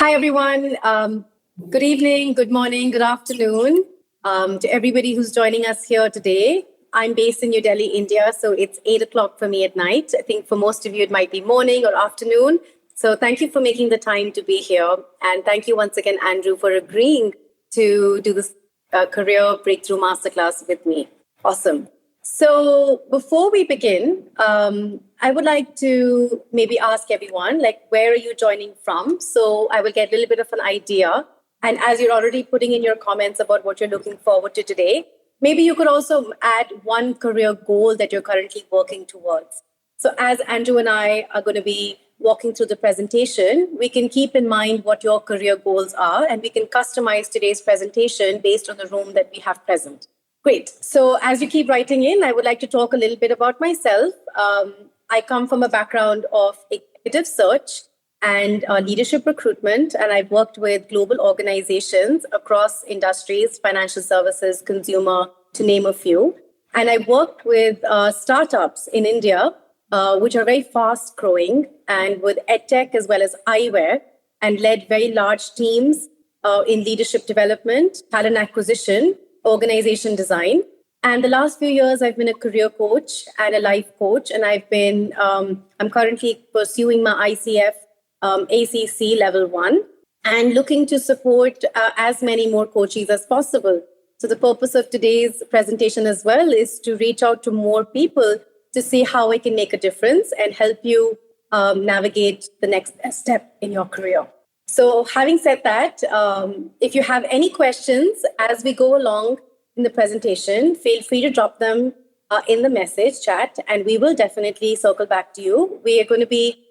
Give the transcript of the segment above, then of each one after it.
Hi, everyone. Good evening, good morning, good afternoon to everybody who's joining us here today. I'm based in New Delhi, India, so it's 8 o'clock for me at night. I think for most of you, it might be morning or afternoon. So thank you for making the time to be here. And thank you once again, Andrew, for agreeing to do this Career Breakthrough Masterclass with me. Awesome. So before we begin, I would like to maybe ask everyone, where are you joining from? So I will get a little bit of an idea. And as you're already putting in your comments about what you're looking forward to today, maybe you could also add one career goal that you're currently working towards. So as Andrew and I are going to be walking through the presentation, we can keep in mind what your career goals are, and we can customize today's presentation based on the room that we have present. Great. So as you keep writing in, I would like to talk a little bit about myself. I come from a background of executive search and leadership recruitment, and I've worked with global organizations across industries, financial services, consumer, to name a few. And I worked with startups in India, which are very fast growing, and with edtech as well as eyewear, and led very large teams in leadership development, talent acquisition, organization design. And the last few years, I've been a career coach and a life coach. And I'm currently pursuing my ICF ACC level 1 and looking to support as many more coaches as possible. So the purpose of today's presentation as well is to reach out to more people to see how I can make a difference and help you navigate the next step in your career. So having said that, if you have any questions as we go along in the presentation, feel free to drop them in the message chat, and we will definitely circle back to you. We are going to be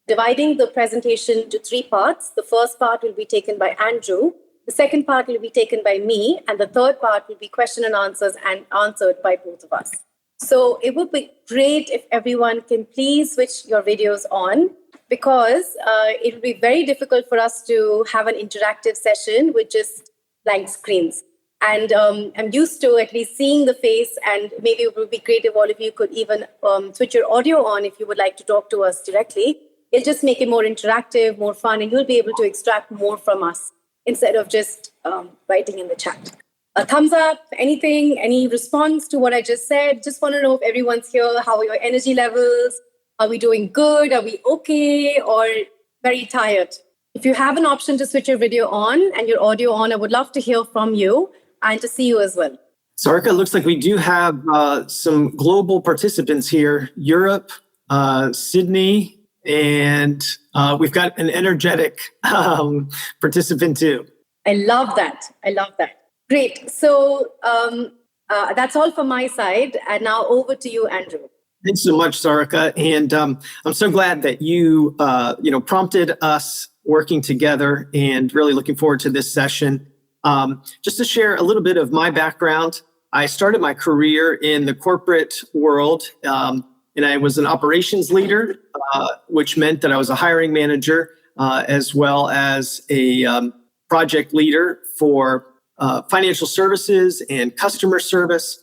dividing the presentation to 3 parts. The first part will be taken by Andrew. The second part will be taken by me. And the third part will be question and answers and answered by both of us. So it would be great if everyone can please switch your videos on, because it will be very difficult for us to have an interactive session with just blank screens. And I'm used to at least seeing the face, and maybe it would be great if all of you could even switch your audio on if you would like to talk to us directly. It'll just make it more interactive, more fun, and you'll be able to extract more from us instead of just writing in the chat. A thumbs up, anything, any response to what I just said. Just want to know if everyone's here. How are your energy levels? Are we doing good? Are we okay? Or very tired? If you have an option to switch your video on and your audio on, I would love to hear from you and to see you as well. Sarika, looks like we do have some global participants here. Europe, Sydney, and we've got an energetic participant too. I love that. Great. So that's all from my side. And now over to you, Andrew. Thanks so much, Sarika. And I'm so glad that you prompted us working together, and really looking forward to this session. Just to share a little bit of my background, I started my career in the corporate world, and I was an operations leader, which meant that I was a hiring manager, as well as a project leader for financial services and customer service.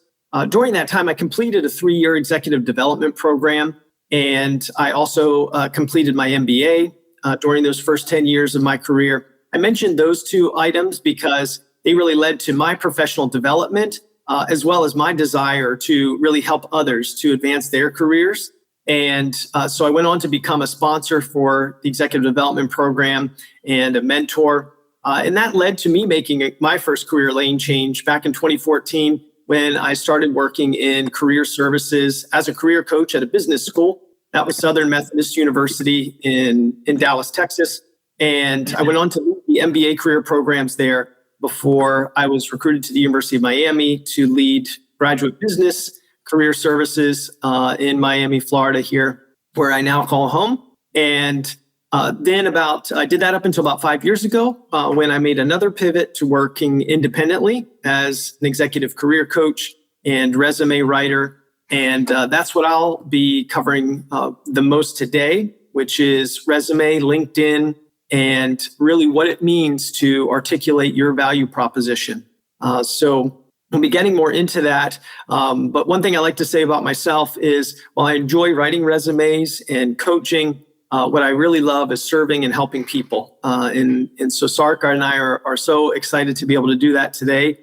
During that time, I completed a 3-year executive development program, and I also completed my MBA during those first 10 years of my career. I mentioned those 2 items because they really led to my professional development, as well as my desire to really help others to advance their careers. And so I went on to become a sponsor for the executive development program and a mentor. And that led to me making my first career lane change back in 2014, when I started working in career services as a career coach at a business school. That was Southern Methodist University in Dallas, Texas. And I went on to lead the MBA career programs there before I was recruited to the University of Miami to lead graduate business career services in Miami, Florida here, where I now call home. And then I did that up until about 5 years ago, when I made another pivot to working independently as an executive career coach and resume writer. And that's what I'll be covering the most today, which is resume, LinkedIn, and really what it means to articulate your value proposition. So we'll be getting more into that. But one thing I like to say about myself is, while I enjoy writing resumes and coaching, what I really love is serving and helping people. And so Sarika and I are so excited to be able to do that today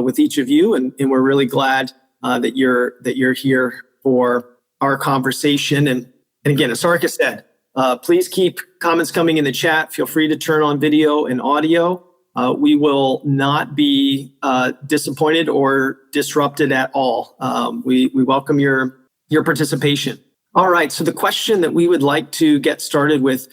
with each of you. And we're really glad that you're here for our conversation. And again, as Sarika said, please keep comments coming in the chat. Feel free to turn on video and audio. We will not be disappointed or disrupted at all. We welcome your participation. All right. So the question that we would like to get started with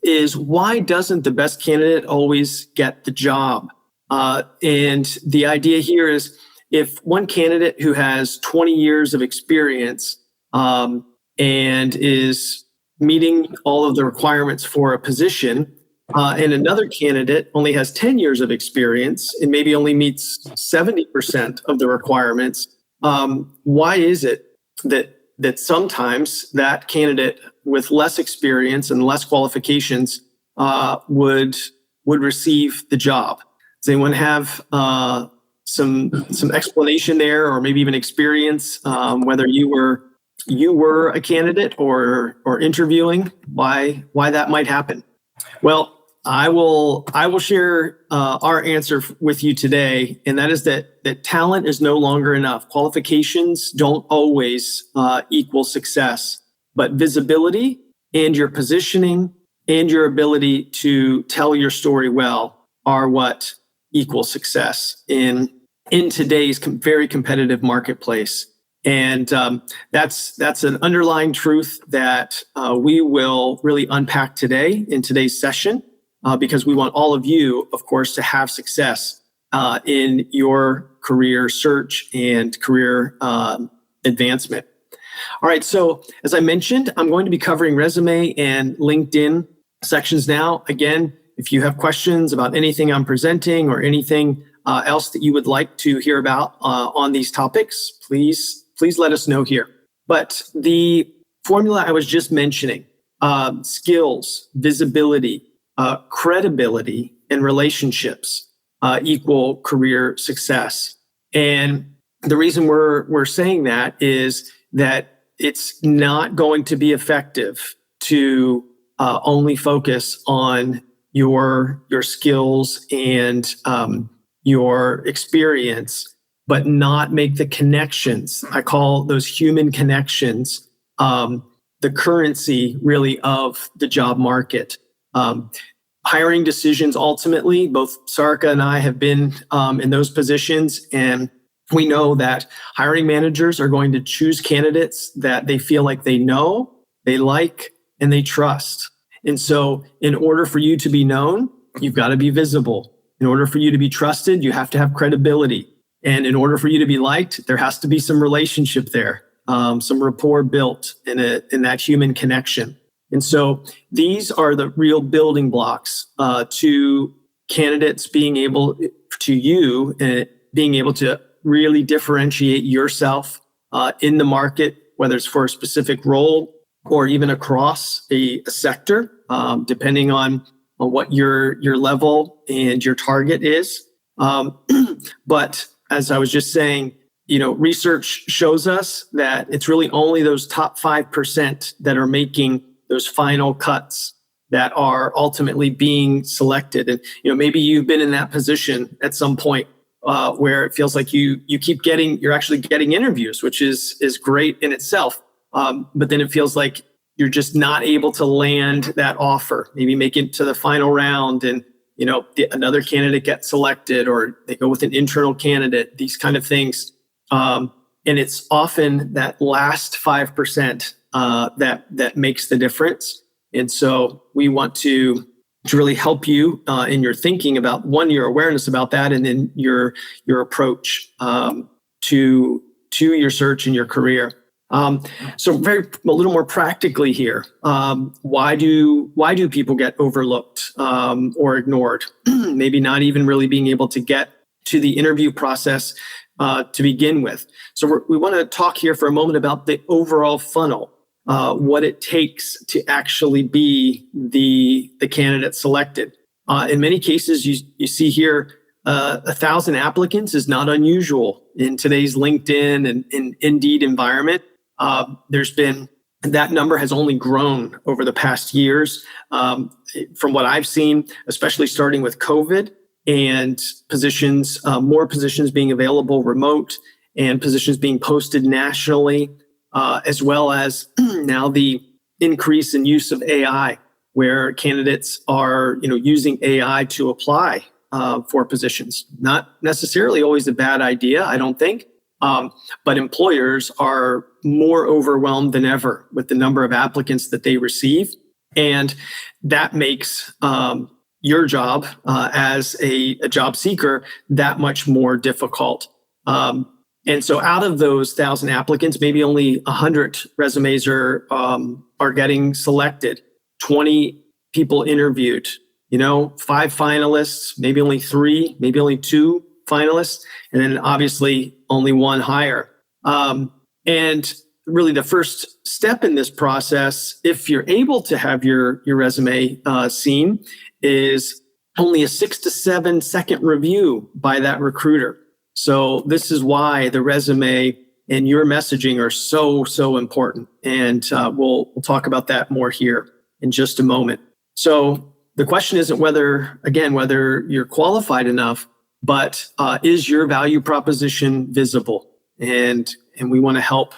is, why doesn't the best candidate always get the job? And the idea here is, if one candidate who has 20 years of experience and is meeting all of the requirements for a position, and another candidate only has 10 years of experience and maybe only meets 70% of the requirements, why is it that sometimes that candidate with less experience and less qualifications would receive the job? Does anyone have some explanation there, or maybe even experience, whether you were a candidate or interviewing, why that might happen? Well, I will share our answer with you today, and that is that talent is no longer enough. Qualifications don't always equal success, but visibility and your positioning and your ability to tell your story well are what equal success in today's very competitive marketplace. And that's an underlying truth that we will really unpack today in today's session, because we want all of you, of course, to have success in your career search and career advancement. All right, so as I mentioned, I'm going to be covering resume and LinkedIn sections now. Again, if you have questions about anything I'm presenting or anything else that you would like to hear about on these topics, please let us know here. But the formula I was just mentioning, skills, visibility, credibility, and relationships equal career success. And the reason we're saying that is that it's not going to be effective to only focus on your skills and your experience, but not make the connections. I call those human connections the currency, really, of the job market. Hiring decisions, ultimately, both Sarika and I have been in those positions, and we know that hiring managers are going to choose candidates that they feel like they know, they like, and they trust. And so in order for you to be known, you've got to be visible. In order for you to be trusted, you have to have credibility. And in order for you to be liked, there has to be some relationship there, some rapport built in that human connection. And so these are the real building blocks to candidates being able to really differentiate yourself in the market, whether it's for a specific role or even across a sector, depending on what your level and your target is. But as I was just saying, research shows us that it's really only those top 5% that are making those final cuts that are ultimately being selected. And maybe you've been in that position at some point where it feels like you're actually getting interviews, which is great in itself. But then it feels like you're just not able to land that offer, maybe make it to the final round, and another candidate gets selected, or they go with an internal candidate, these kind of things. And it's often that last 5% that makes the difference. And so we want to really help you in your thinking about, one, your awareness about that, and then your approach to your search and your career. So a little more practically here, why do people get overlooked or ignored? Maybe not even really being able to get to the interview process to begin with. So we want to talk here for a moment about the overall funnel, what it takes to actually be the candidate selected. In many cases, you see here, 1,000 applicants is not unusual in today's LinkedIn and Indeed environment. There's been that number has only grown over the past years. From what I've seen, especially starting with COVID and positions, more positions being available remote and positions being posted nationally, as well as now the increase in use of AI, where candidates are, using AI to apply for positions. Not necessarily always a bad idea, I don't think. But employers are more overwhelmed than ever with the number of applicants that they receive. And that makes your job as a job seeker that much more difficult. And so out of those 1,000 applicants, maybe only 100 resumes are getting selected, 20 people interviewed, 5 finalists, maybe only 3, maybe only 2 finalists, and then obviously only 1 hire. And really the first step in this process, if you're able to have your resume seen, is only a 6 to 7 second review by that recruiter. So this is why the resume and your messaging are so important. And we'll talk about that more here in just a moment. So the question isn't whether you're qualified enough, but is your value proposition visible? And we want to help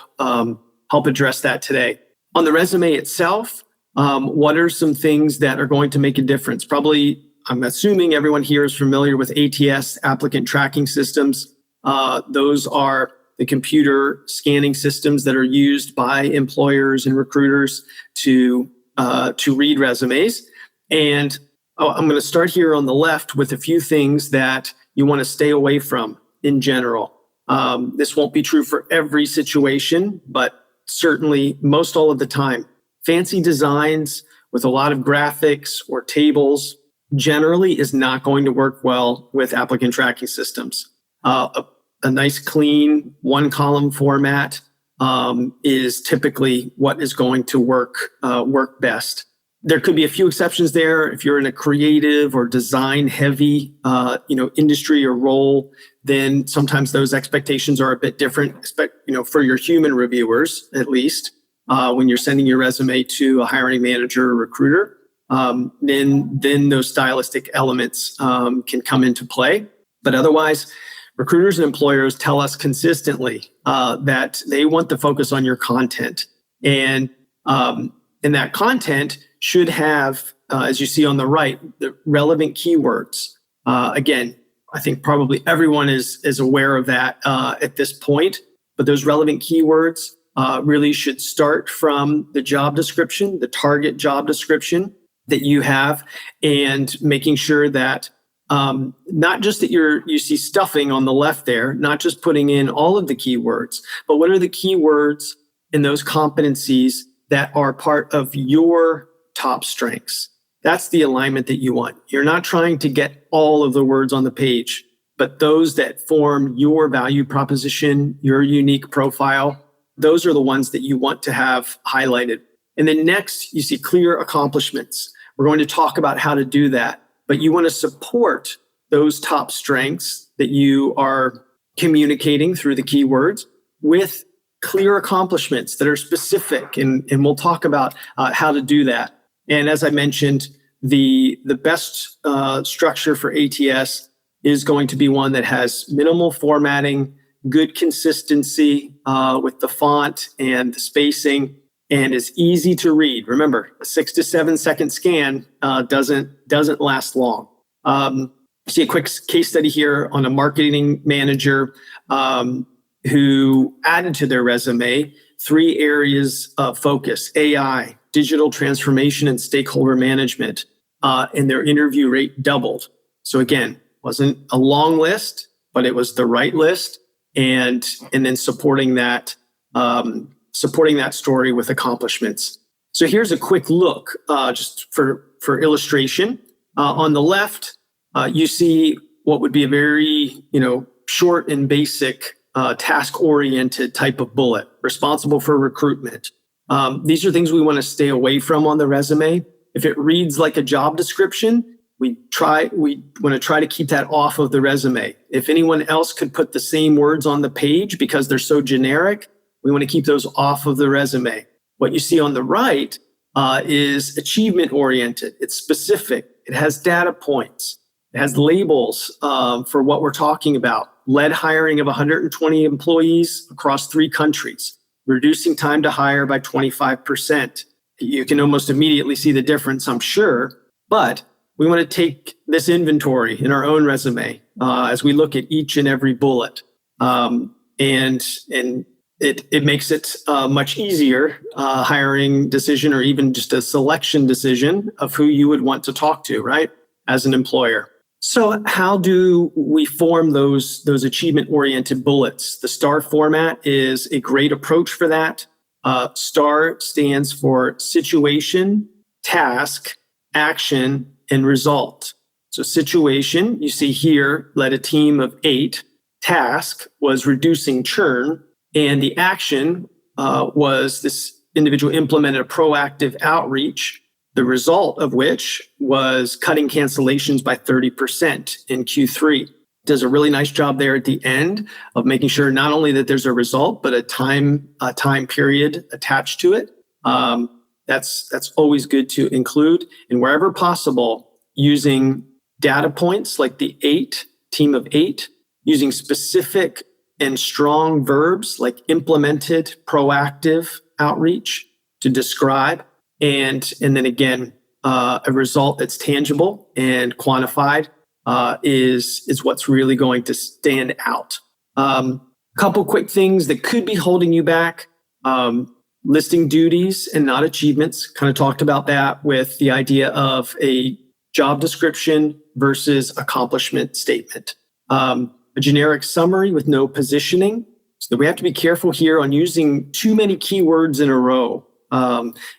address that today. On the resume itself, what are some things that are going to make a difference? Probably, I'm assuming everyone here is familiar with ATS, applicant tracking systems. Those are the computer scanning systems that are used by employers and recruiters to read resumes. And I'm going to start here on the left with a few things that you want to stay away from in general. This won't be true for every situation, but certainly most all of the time. Fancy designs with a lot of graphics or tables generally is not going to work well with applicant tracking systems. A nice, clean, 1-column format is typically what is going to work best. There could be a few exceptions there. If you're in a creative or design-heavy, industry or role, then sometimes those expectations are a bit different. For your human reviewers, at least, when you're sending your resume to a hiring manager or recruiter, then those stylistic elements can come into play. But otherwise, recruiters and employers tell us consistently that they want the focus on your content, and that content should have, as you see on the right, the relevant keywords. Again, I think probably everyone is aware of that at this point, but those relevant keywords really should start from the job description, the target job description that you have, and making sure that not just that you see stuffing on the left there, not just putting in all of the keywords, but what are the keywords and those competencies that are part of your top strengths. That's the alignment that you want. You're not trying to get all of the words on the page, but those that form your value proposition, your unique profile, those are the ones that you want to have highlighted. And then next, you see clear accomplishments. We're going to talk about how to do that, but you want to support those top strengths that you are communicating through the keywords with clear accomplishments that are specific. And we'll talk about how to do that. And as I mentioned, the best structure for ATS is going to be one that has minimal formatting, good consistency with the font and the spacing, and is easy to read. Remember, a 6 to 7 second scan doesn't last long. See a quick case study here on a marketing manager who added to their resume 3 areas of focus: AI, digital transformation, and stakeholder management. And their interview rate doubled. So again, wasn't a long list, but it was the right list, and then supporting that story with accomplishments. So here's a quick look, just for illustration. On the left, you see what would be a very short and basic task-oriented type of bullet, responsible for recruitment. These are things we want to stay away from on the resume. If it reads like a job description, we want to try to keep that off of the resume. If anyone else could put the same words on the page because they're so generic, we want to keep those off of the resume. What you see on the right is achievement oriented. It's specific. It has data points. It has labels for what we're talking about. Led hiring of 120 employees across 3 countries, reducing time to hire by 25%. You can almost immediately see the difference, I'm sure, but we want to take this inventory in our own resume as we look at each and every bullet. And it makes it much easier hiring decision, or even just a selection decision of who you would want to talk to, right, as an employer. So how do we form those achievement-oriented bullets? The STAR format is a great approach for that. STAR stands for situation, task, action, and result. So situation, you see here, led a team of 8. Task was reducing churn. And the action was this individual implemented a proactive outreach, the result of which was cutting cancellations by 30% in Q3. Does a really nice job there at the end of making sure not only that there's a result, but a time period attached to it. That's always good to include. And wherever possible, using data points like the 8, team of 8, using specific and strong verbs like implemented, proactive outreach to describe, and then again, a result that's tangible and quantified is what's really going to stand out. Couple quick things that could be holding you back. Listing duties and not achievements. Kind of talked about that with the idea of a job description versus accomplishment statement. A generic summary with no positioning. So we have to be careful here on using too many keywords in a row.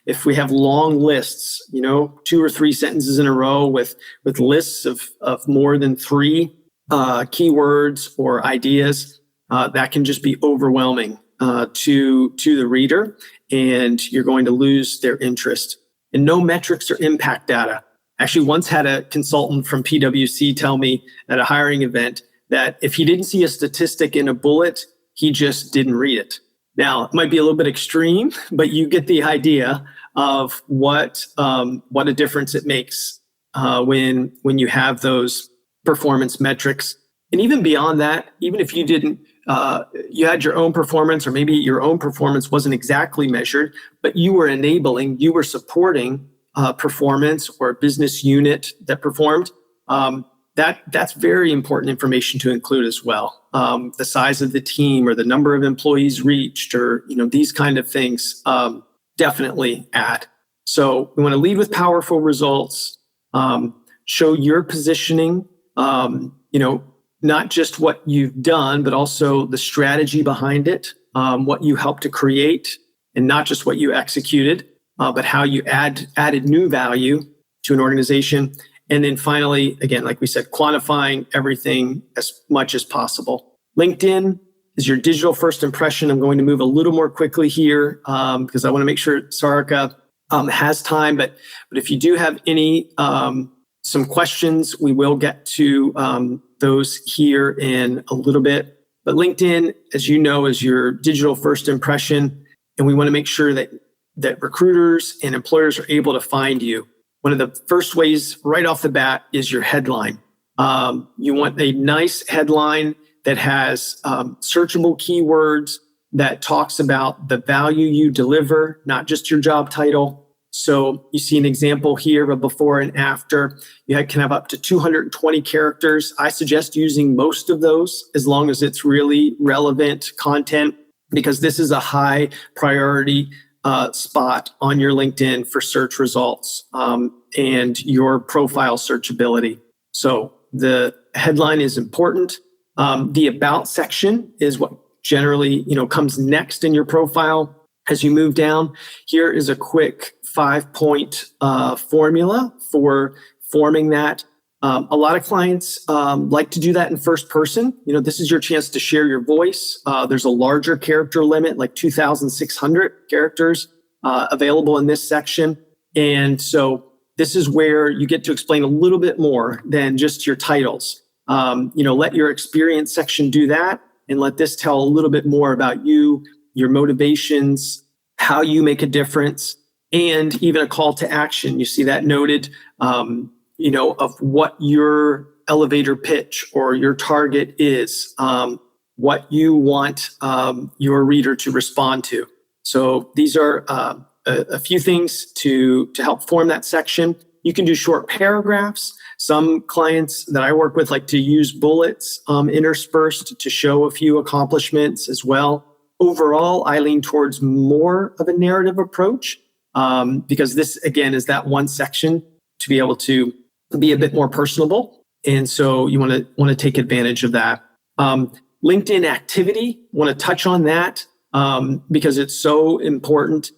If we have long lists, 2 or 3 sentences in a row with lists of more than 3 keywords or ideas, that can just be overwhelming to the reader, and you're going to lose their interest. And no metrics or impact data. Actually, once had a consultant from PwC tell me at a hiring event that if he didn't see a statistic in a bullet, he just didn't read it. Now, it might be a little bit extreme, but you get the idea of what a difference it makes when you have those performance metrics. And even beyond that, even if you didn't, you had your own performance, or maybe your own performance wasn't exactly measured, but you were enabling, you were supporting performance or a business unit that performed. That's very important information to include as well. The size of the team or the number of employees reached, or these kind of things definitely add. So we want to lead with powerful results. Show your positioning. Not just what you've done, but also the strategy behind it, what you helped to create, and not just what you executed, but how you added new value to an organization. And then finally, again, like we said, quantifying everything as much as possible. LinkedIn is your digital first impression. I'm going to move a little more quickly here because I want to make sure Sarika has time. But if you do have any some questions, we will get to those here in a little bit. But LinkedIn, as you know, is your digital first impression. And we want to make sure that recruiters and employers are able to find you. One of the first ways right off the bat is your headline. You want a nice headline that has searchable keywords, that talks about the value you deliver, not just your job title. So you see an example here of a before and after. You can have up to 220 characters. I suggest using most of those as long as it's really relevant content, because this is a high priority spot on your LinkedIn for search results and your profile searchability. So the headline is important. The about section is what generally comes next in your profile. As you move down, here is a quick 5-point formula for forming that. A lot of clients like to do that in first person. This is your chance to share your voice. There's a larger character limit, like 2,600 characters available in this section. And so this is where you get to explain a little bit more than just your titles. Let your experience section do that, and let this tell a little bit more about you, your motivations, how you make a difference, and even a call to action. You see that noted, of what your elevator pitch or your target is, what you want your reader to respond to. So these are a few things to help form that section. You can do short paragraphs. Some clients that I work with like to use bullets interspersed to show a few accomplishments as well. Overall, I lean towards more of a narrative approach because this, again, is that one section to be able to be a bit more personable. And so you want to take advantage of that. LinkedIn activity, want to touch on that because it's so important.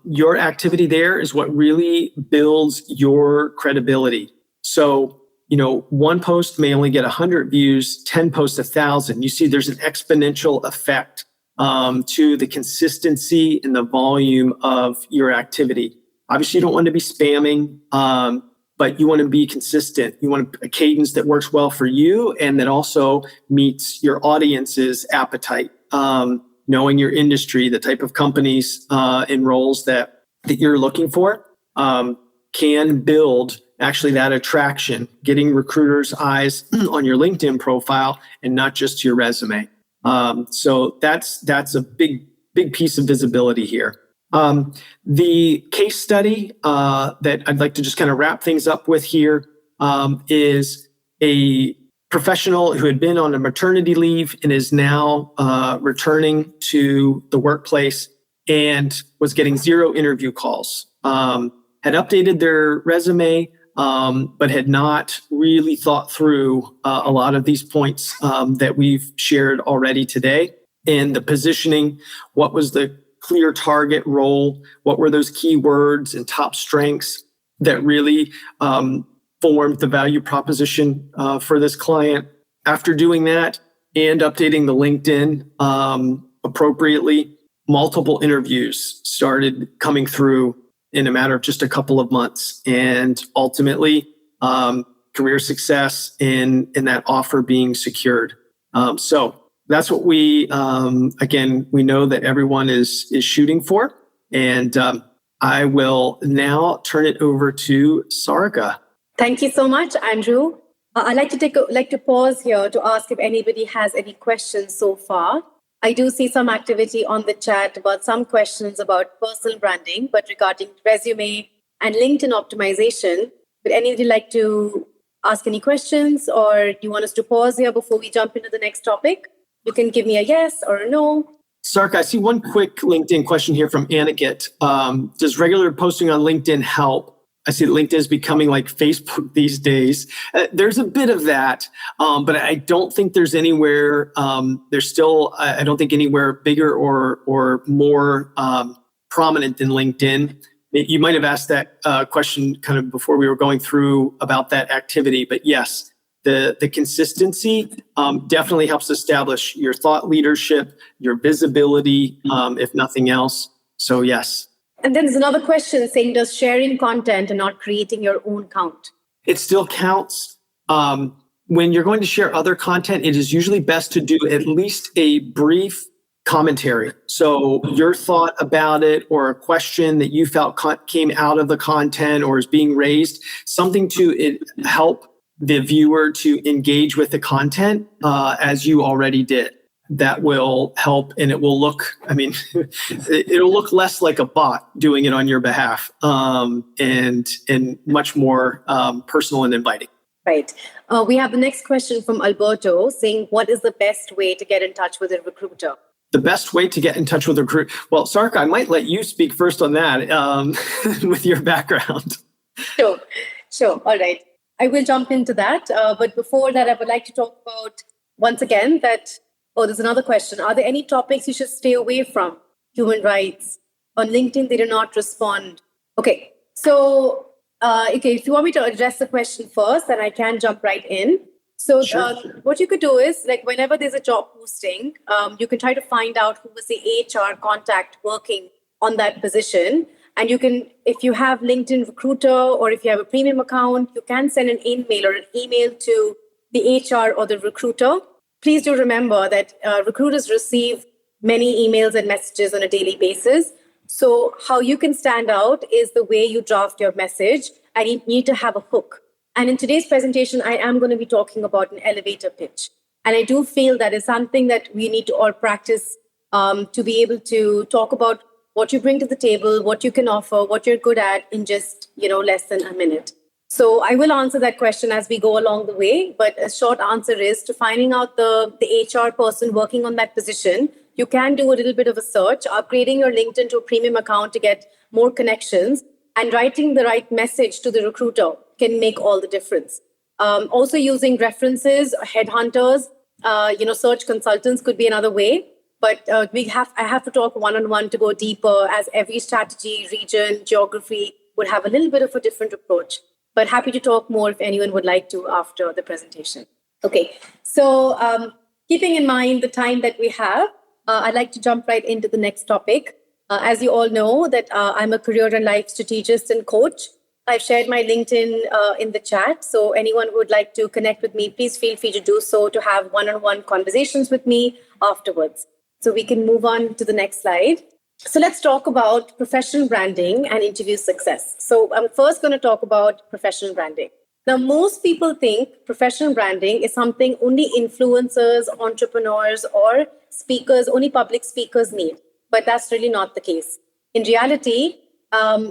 Your activity there is what really builds your credibility. So, one post may only get 100 views, 10 posts 1,000. You see there's an exponential effect to the consistency and the volume of your activity. Obviously, you don't want to be spamming, but you want to be consistent. You want a cadence that works well for you and that also meets your audience's appetite. Knowing your industry, the type of companies and roles that you're looking for can build actually that attraction, getting recruiters' eyes on your LinkedIn profile and not just your resume. So that's a big piece of visibility here. The case study that I'd like to just kind of wrap things up with here is a professional who had been on a maternity leave and is now returning to the workplace and was getting 0 interview calls. Had updated their resume, but had not really thought through a lot of these points that we've shared already today. And the positioning, what was the clear target role, what were those keywords and top strengths that really formed the value proposition for this client. After doing that and updating the LinkedIn appropriately, multiple interviews started coming through in a matter of just a couple of months, and ultimately career success in that offer being secured. So that's what we know that everyone is shooting for. And I will now turn it over to Sarika. Thank you so much, Andrew. I'd like to pause here to ask if anybody has any questions so far. I do see some activity on the chat about some questions about personal branding, but regarding resume and LinkedIn optimization, would anybody like to ask any questions, or do you want us to pause here before we jump into the next topic? You can give me a yes or a no. Sark, I see one quick LinkedIn question here from Aniket. Does regular posting on LinkedIn help? I see that LinkedIn is becoming like Facebook these days. There's a bit of that, but I don't think there's anywhere, I don't think anywhere bigger or more prominent than LinkedIn. You might have asked that question kind of before we were going through about that activity, but yes, the consistency definitely helps establish your thought leadership, your visibility, if nothing else. So yes. And then there's another question saying, does sharing content and not creating your own count? It still counts. When you're going to share other content, it is usually best to do at least a brief commentary. So your thought about it, or a question that you felt came out of the content or is being raised, something to help the viewer to engage with the content as you already did. That will help, and it will look, it'll look less like a bot doing it on your behalf, and much more personal and inviting. Right. We have the next question from Alberto saying, what is the best way to get in touch with a recruiter? The best way to get in touch with a recruiter? Well, Sarka, I might let you speak first on that with your background. Sure. All right. I will jump into that. But before that, I would like to talk about, once again, there's another question. Are there any topics you should stay away from? Human rights. On LinkedIn, they do not respond. Okay. So, if you want me to address the question first, then I can jump right in. So Sure. What you could do is, like, whenever there's a job posting, you can try to find out who was the HR contact working on that position. And you can, if you have LinkedIn Recruiter or if you have a premium account, you can send an email to the HR or the recruiter. Please do remember that recruiters receive many emails and messages on a daily basis. So how you can stand out is the way you draft your message, and you need to have a hook. And in today's presentation, I am going to be talking about an elevator pitch. And I do feel that is something that we need to all practice to be able to talk about what you bring to the table, what you can offer, what you're good at in just, less than a minute. So I will answer that question as we go along the way. But a short answer is to finding out the HR person working on that position. You can do a little bit of a search, upgrading your LinkedIn to a premium account to get more connections, and writing the right message to the recruiter can make all the difference. Also using references, headhunters, search consultants could be another way. But I have to talk one-on-one to go deeper, as every strategy, region, geography would have a little bit of a different approach. But happy to talk more if anyone would like to after the presentation. Okay, so keeping in mind the time that we have, I'd like to jump right into the next topic. As you all know, that I'm a career and life strategist and coach. I've shared my LinkedIn in the chat. So anyone who would like to connect with me, please feel free to do so, to have one-on-one conversations with me afterwards. So we can move on to the next slide. So let's talk about professional branding and interview success. So I'm first going to talk about professional branding. Now, most people think professional branding is something only influencers, entrepreneurs, or speakers, only public speakers need. But that's really not the case. In reality,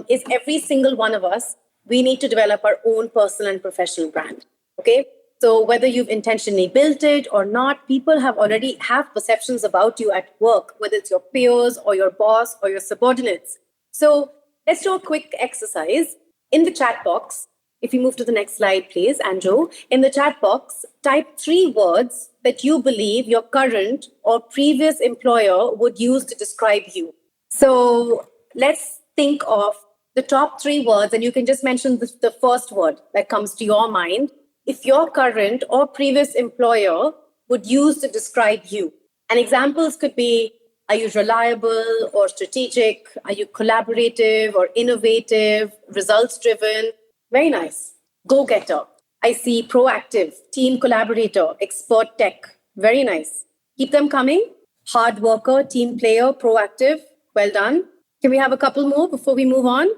is every single one of us, we need to develop our own personal and professional brand. Okay? So whether you've intentionally built it or not, people already have perceptions about you at work, whether it's your peers or your boss or your subordinates. So let's do a quick exercise. In the chat box, if you move to the next slide, please, Andrew. In the chat box, type 3 words that you believe your current or previous employer would use to describe you. So let's think of the top 3 words, and you can just mention the first word that comes to your mind. If your current or previous employer would use to describe you. And examples could be, are you reliable or strategic? Are you collaborative or innovative, results driven? Very nice. Go-getter. I see proactive, team collaborator, expert tech. Very nice. Keep them coming. Hard worker, team player, proactive. Well done. Can we have a couple more before we move on?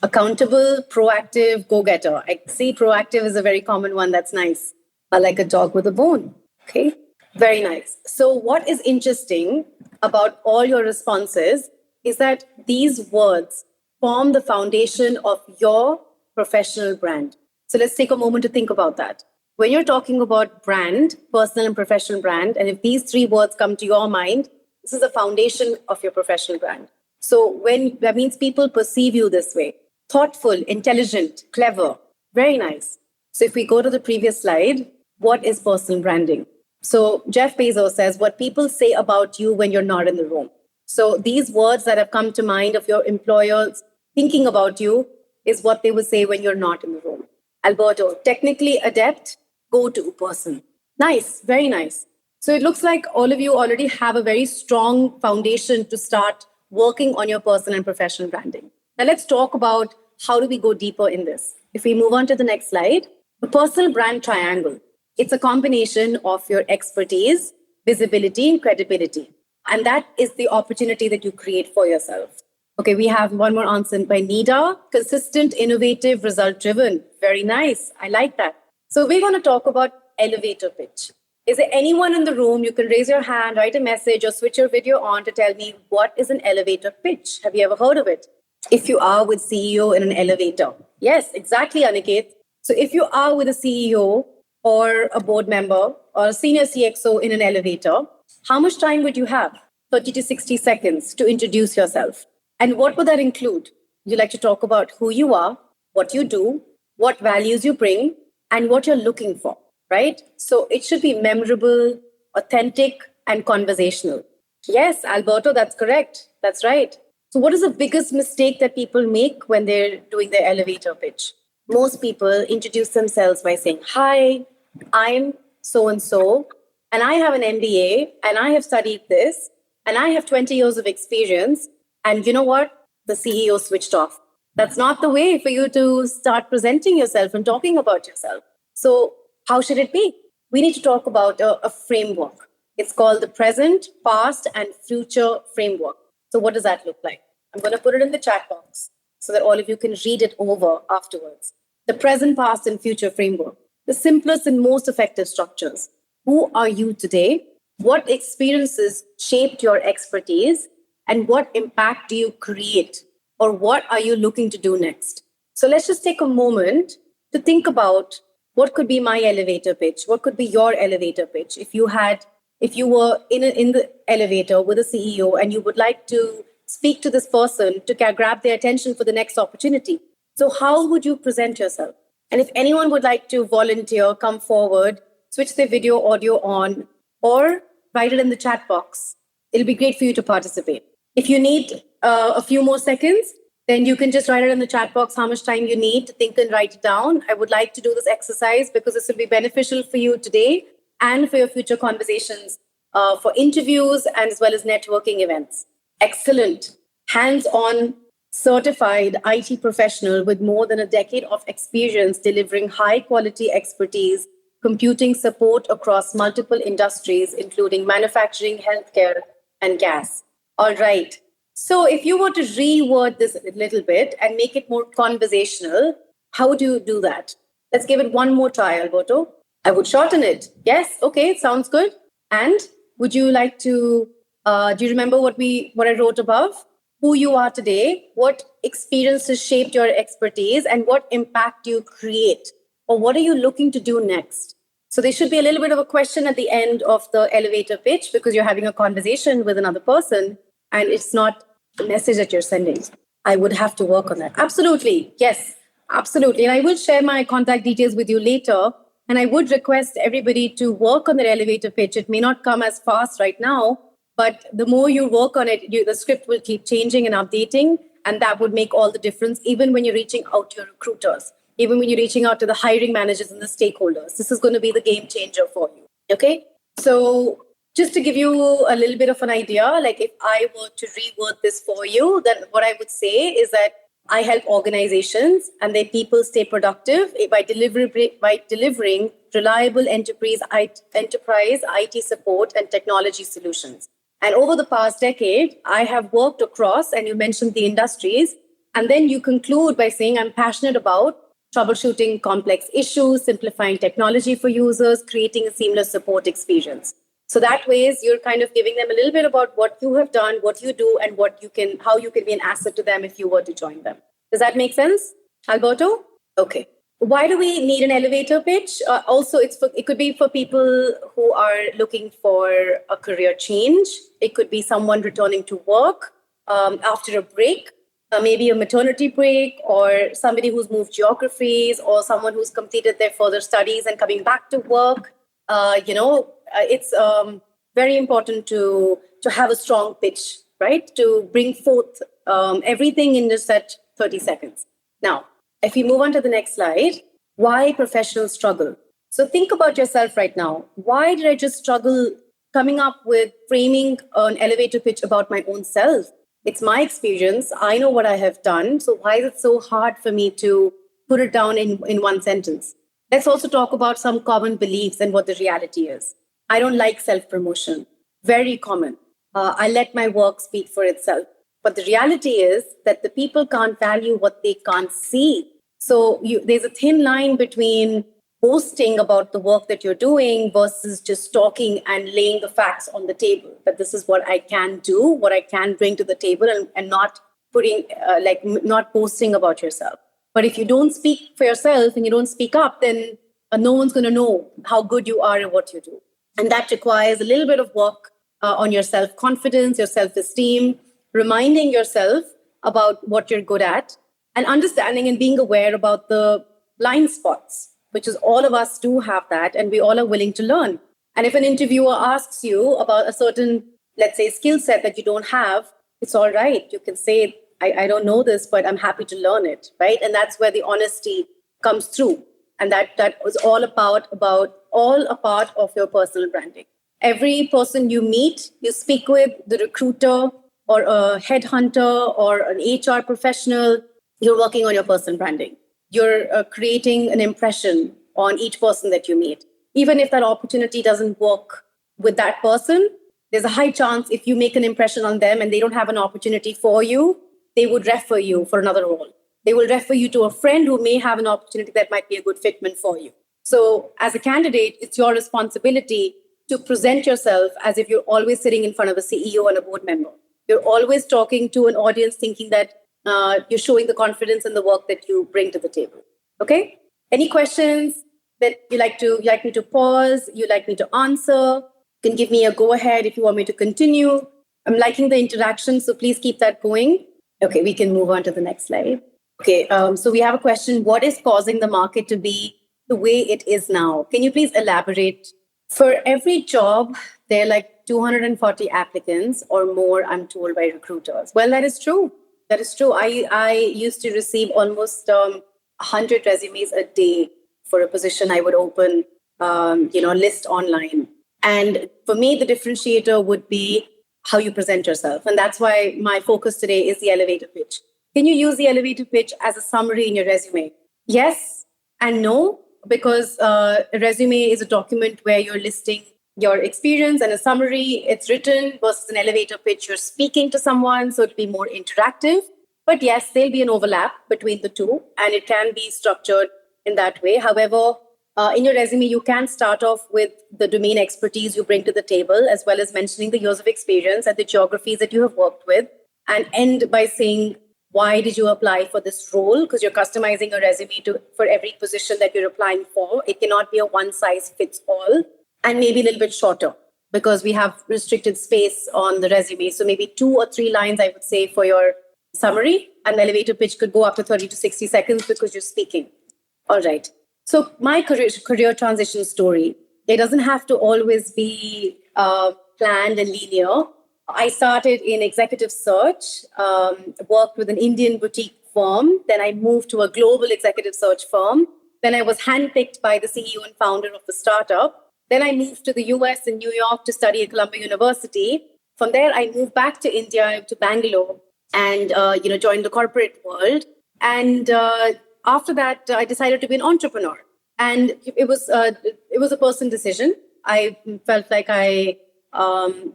Accountable, proactive, go-getter. I see proactive is a very common one. That's nice. I like a dog with a bone. Okay, very nice. So what is interesting about all your responses is that these words form the foundation of your professional brand. So let's take a moment to think about that. When you're talking about brand, personal and professional brand, and if these 3 words come to your mind, this is the foundation of your professional brand. So when that means people perceive you this way: thoughtful, intelligent, clever. Very nice. So if we go to the previous slide, what is personal branding? So Jeff Bezos says what people say about you when you're not in the room. So these words that have come to mind of your employers thinking about you is what they would say when you're not in the room. Alberto, technically adept, go-to person. Nice, very nice. So it looks like all of you already have a very strong foundation to start working on your personal and professional branding. Now let's talk about how do we go deeper in this. If we move on to the next slide, the personal brand triangle. It's a combination of your expertise, visibility, and credibility. And that is the opportunity that you create for yourself. Okay, we have one more answer by Nida. Consistent, innovative, result-driven. Very nice. I like that. So we're going to talk about elevator pitch. Is there anyone in the room? You can raise your hand, write a message, or switch your video on to tell me what is an elevator pitch. Have you ever heard of it? If you are with CEO in an elevator. Yes, exactly, Aniket. So if you are with a CEO or a board member or a senior CXO in an elevator, how much time would you have? 30 to 60 seconds to introduce yourself. And what would that include? You like to talk about who you are, what you do, what values you bring, and what you're looking for, right? So it should be memorable, authentic, and conversational. Yes, Alberto, that's correct. That's right. So what is the biggest mistake that people make when they're doing their elevator pitch? Most people introduce themselves by saying, hi, I'm so-and-so, and I have an MBA, and I have studied this, and I have 20 years of experience. And you know what? The CEO switched off. That's not the way for you to start presenting yourself and talking about yourself. So how should it be? We need to talk about a framework. It's called the present, past, and future framework. So what does that look like? I'm going to put it in the chat box so that all of you can read it over afterwards. The present, past, and future framework, the simplest and most effective structures. Who are you today? What experiences shaped your expertise? And what impact do you create? Or what are you looking to do next? So let's just take a moment to think about what could be my elevator pitch? What could be your elevator pitch? If you were in the elevator with a CEO and you would like to speak to this person to grab their attention for the next opportunity. So how would you present yourself? And if anyone would like to volunteer, come forward, switch their video audio on, or write it in the chat box. It'll be great for you to participate. If you need a few more seconds, then you can just write it in the chat box how much time you need to think and write it down. I would like to do this exercise because this will be beneficial for you today and for your future conversations, for interviews and as well as networking events. Excellent. Hands-on certified IT professional with more than a decade of experience delivering high-quality expertise, computing support across multiple industries, including manufacturing, healthcare, and gas. All right. So if you were to reword this a little bit and make it more conversational, how do you do that? Let's give it one more try, Alberto. I would shorten it. Yes. Okay. Sounds good. And would you like to, do you remember what I wrote above? Who you are today, what experiences shaped your expertise, and what impact do you create? Or what are you looking to do next? So there should be a little bit of a question at the end of the elevator pitch because you're having a conversation with another person and it's not the message that you're sending. I would have to work on that. Absolutely. Yes, absolutely. And I will share my contact details with you later. And I would request everybody to work on their elevator pitch. It may not come as fast right now, but the more you work on it, the script will keep changing and updating. And that would make all the difference, even when you're reaching out to your recruiters, even when you're reaching out to the hiring managers and the stakeholders. This is going to be the game changer for you. Okay. So just to give you a little bit of an idea, like if I were to reword this for you, then what I would say is that I help organizations and their people stay productive by delivering reliable enterprise IT support and technology solutions. And over the past decade, I have worked across, and you mentioned the industries, and then you conclude by saying I'm passionate about troubleshooting complex issues, simplifying technology for users, creating a seamless support experience. So that way, you're kind of giving them a little bit about what you have done, what you do, and how you can be an asset to them if you were to join them. Does that make sense, Alberto? Okay. Why do we need an elevator pitch? Also, it could be for people who are looking for a career change. It could be someone returning to work after a break, maybe a maternity break, or somebody who's moved geographies, or someone who's completed their further studies and coming back to work. It's very important to have a strong pitch, right? To bring forth everything in just that 30 seconds. Now, if we move on to the next slide, why professionals struggle? So think about yourself right now. Why did I just struggle coming up with framing an elevator pitch about my own self? It's my experience. I know what I have done. So why is it so hard for me to put it down in one sentence? Let's also talk about some common beliefs and what the reality is. I don't like self-promotion. Very common. I let my work speak for itself. But the reality is that the people can't value what they can't see. So there's a thin line between boasting about the work that you're doing versus just talking and laying the facts on the table. That this is what I can do, what I can bring to the table, and not putting not boasting about yourself. But if you don't speak for yourself and you don't speak up, then no one's going to know how good you are at what you do. And that requires a little bit of work on your self-confidence, your self-esteem, reminding yourself about what you're good at, and understanding and being aware about the blind spots, which is all of us do have that, and we all are willing to learn. And if an interviewer asks you about a certain, let's say, skill set that you don't have, it's all right. You can say, I don't know this, but I'm happy to learn it, right? And that's where the honesty comes through. And that was all a part of your personal branding. Every person you meet, you speak with, the recruiter or a headhunter or an HR professional, you're working on your personal branding. You're creating an impression on each person that you meet. Even if that opportunity doesn't work with that person, there's a high chance if you make an impression on them and they don't have an opportunity for you, they would refer you for another role. They will refer you to a friend who may have an opportunity that might be a good fitment for you. So as a candidate, it's your responsibility to present yourself as if you're always sitting in front of a CEO and a board member. You're always talking to an audience thinking that you're showing the confidence in the work that you bring to the table. Okay? Any questions that you like me to pause, you like me to answer? You can give me a go ahead if you want me to continue. I'm liking the interaction, so please keep that going. Okay, we can move on to the next slide. Okay, so we have a question. What is causing the market to be the way it is now? Can you please elaborate? For every job, there are like 240 applicants or more, I'm told by recruiters. Well, that is true. That is true. I used to receive almost 100 resumes a day for a position I would open, list online. And for me, the differentiator would be how you present yourself. And that's why my focus today is the elevator pitch. Can you use the elevator pitch as a summary in your resume? Yes and no, because a resume is a document where you're listing your experience, and a summary, it's written, versus an elevator pitch, you're speaking to someone, so it'll be more interactive. But yes, there'll be an overlap between the two, and it can be structured in that way. However, in your resume, you can start off with the domain expertise you bring to the table, as well as mentioning the years of experience and the geographies that you have worked with, and end by saying, why did you apply for this role? Because you're customizing a resume for every position that you're applying for. It cannot be a one size fits all, and maybe a little bit shorter because we have restricted space on the resume. So maybe 2 or 3 lines, I would say, for your summary. An elevator pitch could go up to 30 to 60 seconds because you're speaking. All right. So my career transition story, it doesn't have to always be planned and linear. I started in executive search, worked with an Indian boutique firm. Then I moved to a global executive search firm. Then I was handpicked by the CEO and founder of the startup. Then I moved to the US in New York to study at Columbia University. From there, I moved back to India, to Bangalore, and joined the corporate world. And after that, I decided to be an entrepreneur. And it was a personal decision. I felt like I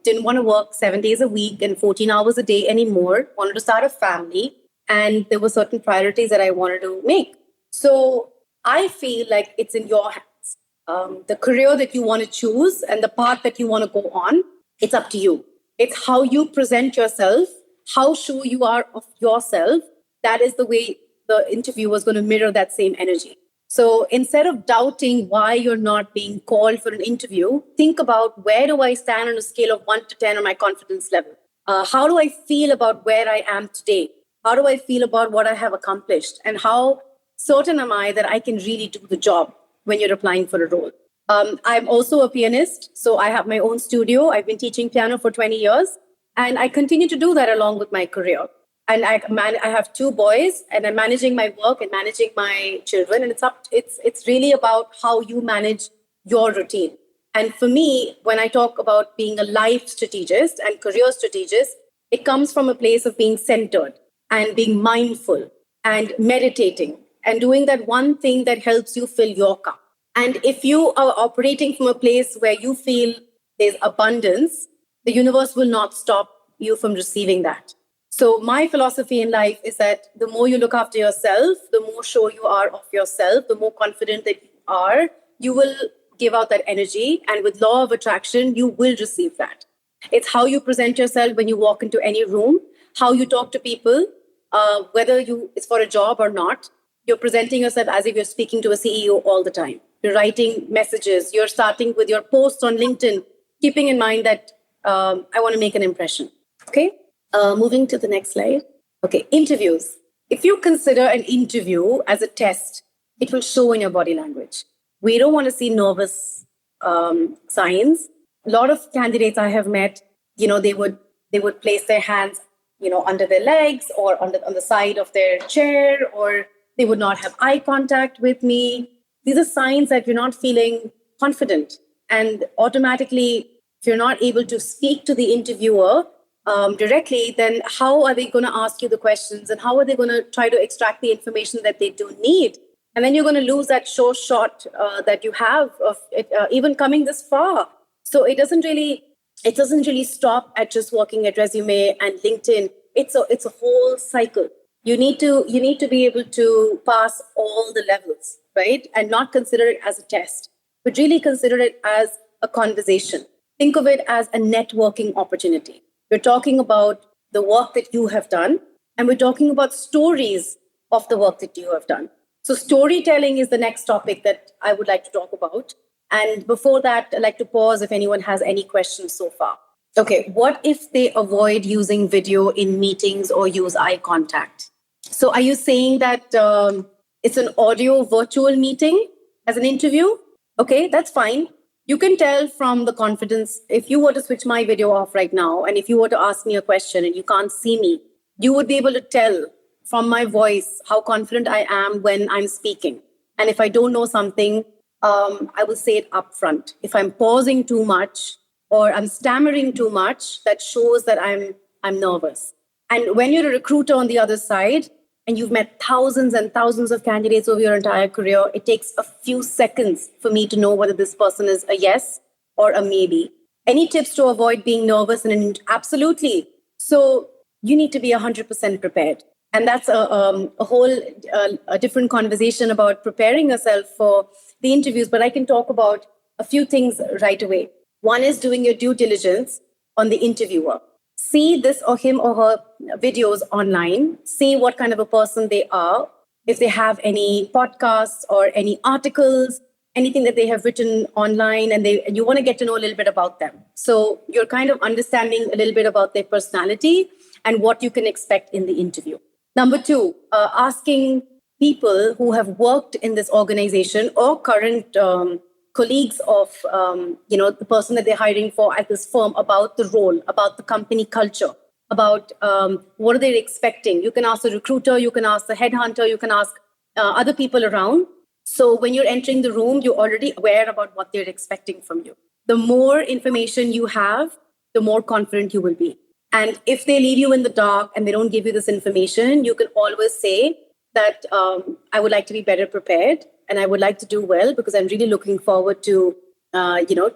didn't want to work 7 days a week and 14 hours a day anymore. Wanted to start a family, and there were certain priorities that I wanted to make. So I feel like it's in your hands. The career that you want to choose and the path that you want to go on, it's up to you. It's how you present yourself, how sure you are of yourself. That is the way the interviewer is going to mirror that same energy. So instead of doubting why you're not being called for an interview, think about, where do I stand on a scale of 1 to 10 on my confidence level? How do I feel about where I am today? How do I feel about what I have accomplished? And how certain am I that I can really do the job when you're applying for a role? I'm also a pianist, so I have my own studio. I've been teaching piano for 20 years, and I continue to do that along with my career. And I have 2 boys, and I'm managing my work and managing my children. And it's really about how you manage your routine. And for me, when I talk about being a life strategist and career strategist, it comes from a place of being centered and being mindful and meditating and doing that one thing that helps you fill your cup. And if you are operating from a place where you feel there's abundance, the universe will not stop you from receiving that. So my philosophy in life is that the more you look after yourself, the more sure you are of yourself, the more confident that you will give out that energy. And with law of attraction, you will receive that. It's how you present yourself when you walk into any room, how you talk to people, whether it's for a job or not. You're presenting yourself as if you're speaking to a CEO all the time. You're writing messages. You're starting with your posts on LinkedIn, keeping in mind that I want to make an impression. Okay? Moving to the next slide. Okay, interviews. If you consider an interview as a test, it will show in your body language. We don't want to see nervous signs. A lot of candidates I have met, they would place their hands, under their legs or on the side of their chair, or they would not have eye contact with me. These are signs that you're not feeling confident. And automatically, if you're not able to speak to the interviewer directly, then how are they going to ask you the questions, and how are they going to try to extract the information that they do need? And then you're going to lose that sure shot that you have of it, even coming this far. So it doesn't really stop at just working at resume and LinkedIn. it's a whole cycle. You need to be able to pass all the levels, right? And not consider it as a test, but really consider it as a conversation. Think of it as a networking opportunity. We're talking about the work that you have done, and we're talking about stories of the work that you have done. So, storytelling is the next topic that I would like to talk about. And before that, I'd like to pause if anyone has any questions so far. Okay, what if they avoid using video in meetings or use eye contact? So, are you saying that it's an audio virtual meeting as an interview? Okay, that's fine. You can tell from the confidence. If you were to switch my video off right now, and if you were to ask me a question and you can't see me, you would be able to tell from my voice how confident I am when I'm speaking. And if I don't know something, I will say it upfront. If I'm pausing too much or I'm stammering too much, that shows that I'm nervous. And when you're a recruiter on the other side and you've met thousands and thousands of candidates over your entire career, it takes a few seconds for me to know whether this person is a yes or a maybe. Any tips to avoid being nervous? And absolutely. So you need to be 100% prepared. And that's a whole a different conversation about preparing yourself for the interviews. But I can talk about a few things right away. One is doing your due diligence on the interviewer. See this or him or her videos online. See what kind of a person they are. If they have any podcasts or any articles, anything that they have written online, and you want to get to know a little bit about them. So you're kind of understanding a little bit about their personality and what you can expect in the interview. Number two, asking people who have worked in this organization or current colleagues of the person that they're hiring for at this firm about the role, about the company culture, about what are they expecting. You can ask the recruiter, you can ask the headhunter, you can ask other people around. So when you're entering the room, you're already aware about what they're expecting from you. The more information you have, the more confident you will be. And if they leave you in the dark and they don't give you this information, you can always say that I would like to be better prepared and I would like to do well because I'm really looking forward to,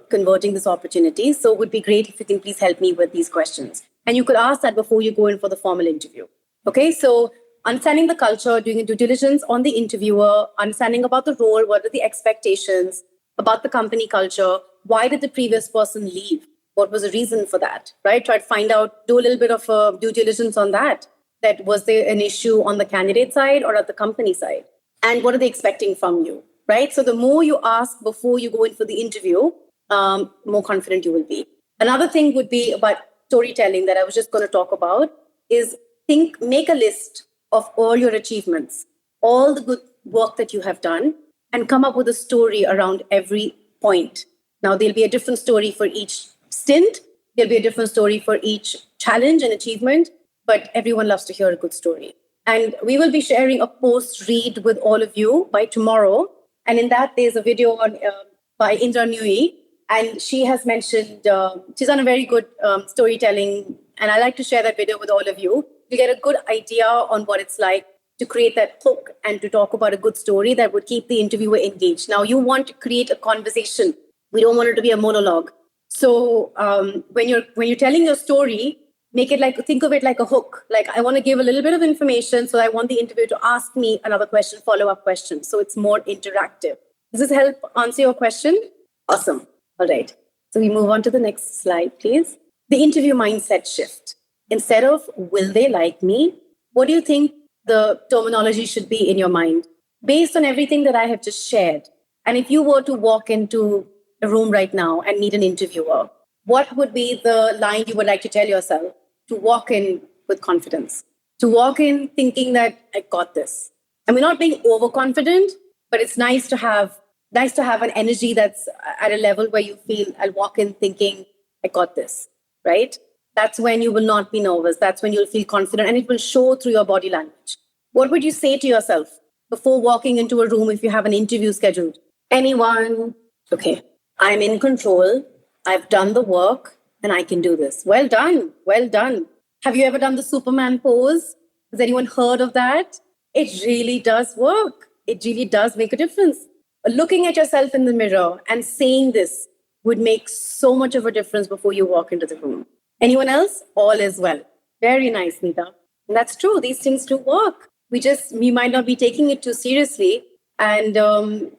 converting this opportunity. So it would be great if you can please help me with these questions. And you could ask that before you go in for the formal interview. Okay, so understanding the culture, doing due diligence on the interviewer, understanding about the role, what are the expectations about the company culture, why did the previous person leave? What was the reason for that, right? Try to find out, do a little bit of due diligence on that. That was there an issue on the candidate side or at the company side? And what are they expecting from you, right? So the more you ask before you go in for the interview, more confident you will be. Another thing would be about storytelling that I was just going to talk about is make a list of all your achievements, all the good work that you have done, and come up with a story around every point. Now, there'll be a different story for each stint. There'll be a different story for each challenge and achievement, but everyone loves to hear a good story. And we will be sharing a post read with all of you by tomorrow. And in that, there's a video by Indra Nui. And she has mentioned, she's done a very good storytelling. And I like to share that video with all of you to get a good idea on what it's like to create that hook and to talk about a good story that would keep the interviewer engaged. Now, you want to create a conversation. We don't want it to be a monologue. So when you're telling your story, think of it like a hook. Like I want to give a little bit of information, so I want the interviewer to ask me another question, follow-up question. So it's more interactive. Does this help answer your question? Awesome. All right. So we move on to the next slide, please. The interview mindset shift. Instead of will they like me, what do you think the terminology should be in your mind? Based on everything that I have just shared, and if you were to walk into a room right now and meet an interviewer, what would be the line you would like to tell yourself to walk in with confidence? To walk in thinking that I got this. And we're not being overconfident, but it's nice to have an energy that's at a level where you feel I'll walk in thinking I got this, right? That's when you will not be nervous. That's when you'll feel confident and it will show through your body language. What would you say to yourself before walking into a room if you have an interview scheduled? Anyone? Okay, I'm in control. I've done the work and I can do this. Well done. Well done. Have you ever done the Superman pose? Has anyone heard of that? It really does work. It really does make a difference. Looking at yourself in the mirror and saying this would make so much of a difference before you walk into the room. Anyone else? All is well. Very nice, Nita. And that's true. These things do work. We might not be taking it too seriously, and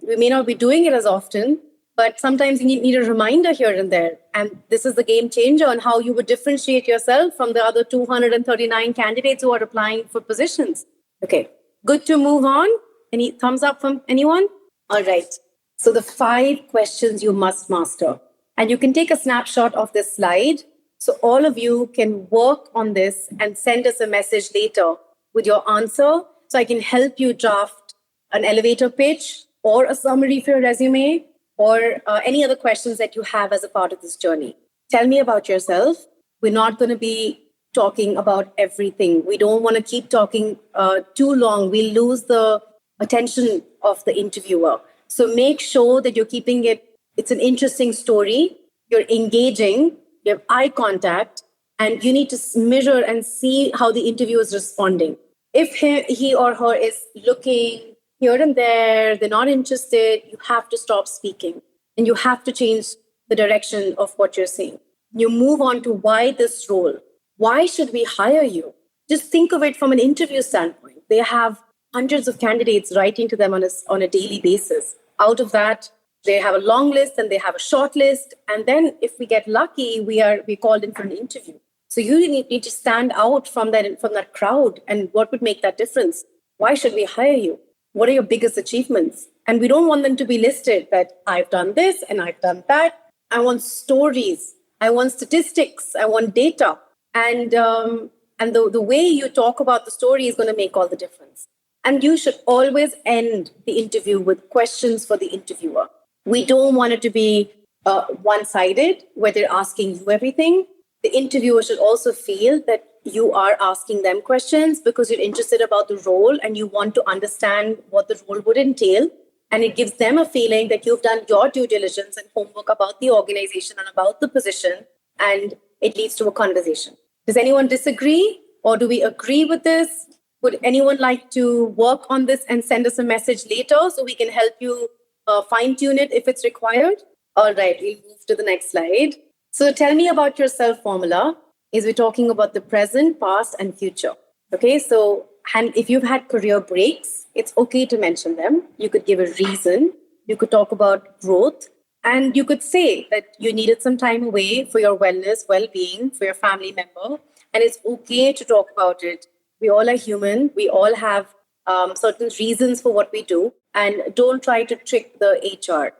we may not be doing it as often, but sometimes you need a reminder here and there. And this is the game changer on how you would differentiate yourself from the other 239 candidates who are applying for positions. Okay, good to move on. Any thumbs up from anyone? All right. So the 5 questions you must master. And you can take a snapshot of this slide. So all of you can work on this and send us a message later with your answer. So I can help you draft an elevator pitch or a summary for your resume or any other questions that you have as a part of this journey. Tell me about yourself. We're not going to be talking about everything. We don't want to keep talking too long. We'll lose the attention of the interviewer. So make sure that you're keeping it's an interesting story, you're engaging, you have eye contact, and you need to mirror and see how the interviewer is responding. If he or her is looking here and there, they're not interested, you have to stop speaking and you have to change the direction of what you're saying. You move on to why this role. Why should we hire you? Just think of it from an interview standpoint. They have hundreds of candidates writing to them on a daily basis. Out of that, they have a long list and they have a short list. And then if we get lucky, we're called in for an interview. So you need to stand out from that crowd. And what would make that difference? Why should we hire you? What are your biggest achievements? And we don't want them to be listed that I've done this and I've done that. I want stories. I want statistics. I want data. And the way you talk about the story is going to make all the difference. And you should always end the interview with questions for the interviewer. We don't want it to be one-sided, where they're asking you everything. The interviewer should also feel that you are asking them questions because you're interested about the role and you want to understand what the role would entail. And it gives them a feeling that you've done your due diligence and homework about the organization and about the position, and it leads to a conversation. Does anyone disagree, or do we agree with this? Would anyone like to work on this and send us a message later so we can help you fine-tune it if it's required? All right, we'll move to the next slide. So tell me about yourself formula is we're talking about the present, past, and future. Okay, so and if you've had career breaks, it's okay to mention them. You could give a reason. You could talk about growth. And you could say that you needed some time away for your wellness, well-being, for your family member. And it's okay to talk about it. We all are human. We all have certain reasons for what we do. And don't try to trick the HR.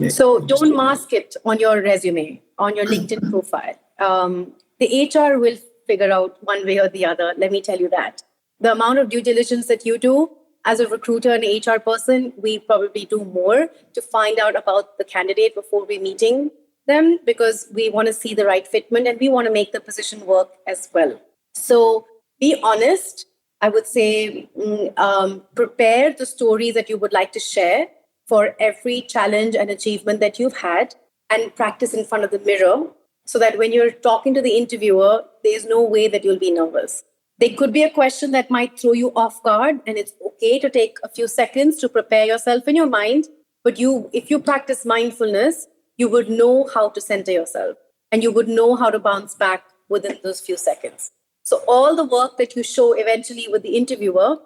So don't mask it on your resume, on your LinkedIn profile. The HR will figure out one way or the other. Let me tell you that. The amount of due diligence that you do as a recruiter and HR person, we probably do more to find out about the candidate before we're meeting them, because we want to see the right fitment and we want to make the position work as well. So be honest. I would say prepare the stories that you would like to share for every challenge and achievement that you've had, and practice in front of the mirror so that when you're talking to the interviewer, there's no way that you'll be nervous. There could be a question that might throw you off guard, and it's okay to take a few seconds to prepare yourself in your mind. But if you practice mindfulness, you would know how to center yourself and you would know how to bounce back within those few seconds. So all the work that you show eventually with the interviewer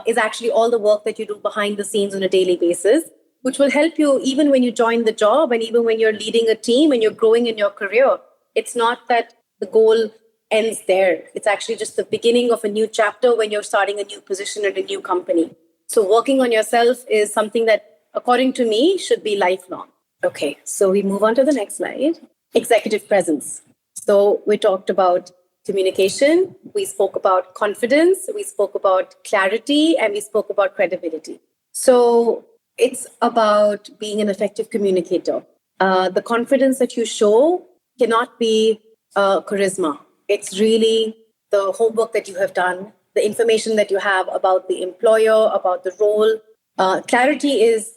is actually all the work that you do behind the scenes on a daily basis, which will help you even when you join the job and even when you're leading a team and you're growing in your career. It's not that the goal ends there. It's actually just the beginning of a new chapter when you're starting a new position at a new company. So working on yourself is something that, according to me, should be lifelong. Okay, so we move on to the next slide. Executive presence. So we talked about communication, we spoke about confidence, we spoke about clarity, and we spoke about credibility. So it's about being an effective communicator. The confidence that you show cannot be charisma. It's really the homework that you have done, the information that you have about the employer, about the role. Clarity is